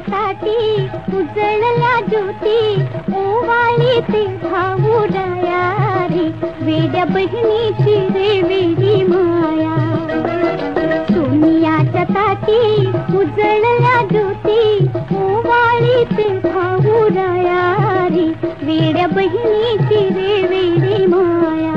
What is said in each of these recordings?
ताटी उजळल्या ज्योती ओवाळी ते भाऊराया रे, वेड्या बहिणीची रे वेडी माया. सोनियाच्या ताटी उजळल्या ज्योती ओवाळी ते भाऊराया रे, वेड्या बहिणीची रे वेडी माया.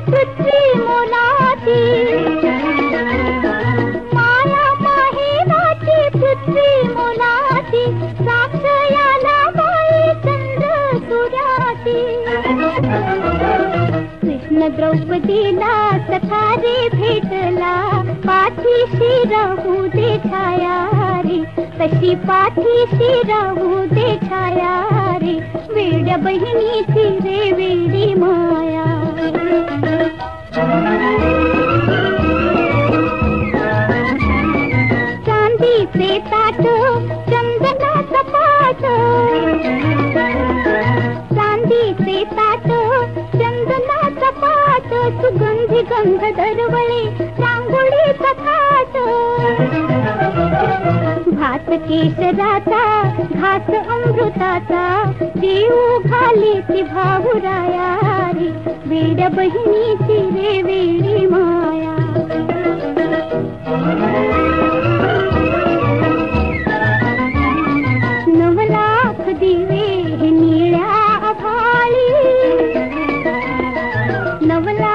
पृथ्वी मोलाची माया माहेराची पृथ्वी मोलाची, साक्ष याला बाई चंद्र सूर्याची. कृष्ण द्रौपदीला सखा रे भेटला, पाठीशी राहू दे छाया रे, तशी पाठीशी राहू दे छाया रे, वेड्या बहिणीची रे वेडी माया. चांदीचे ताट चंदनाचा पाट, चांदीचे ताट चंदनाचा पाट, सुगंधी गंध दरवळे रांगोळीचा थाट. भात केशराचा घास अमृताचा, जीव घालीची भाऊराया रे, वेड्या बहिणीची रे वेडी माया. 9 लाख दिवे निळ्या आभाळी, 9 लाख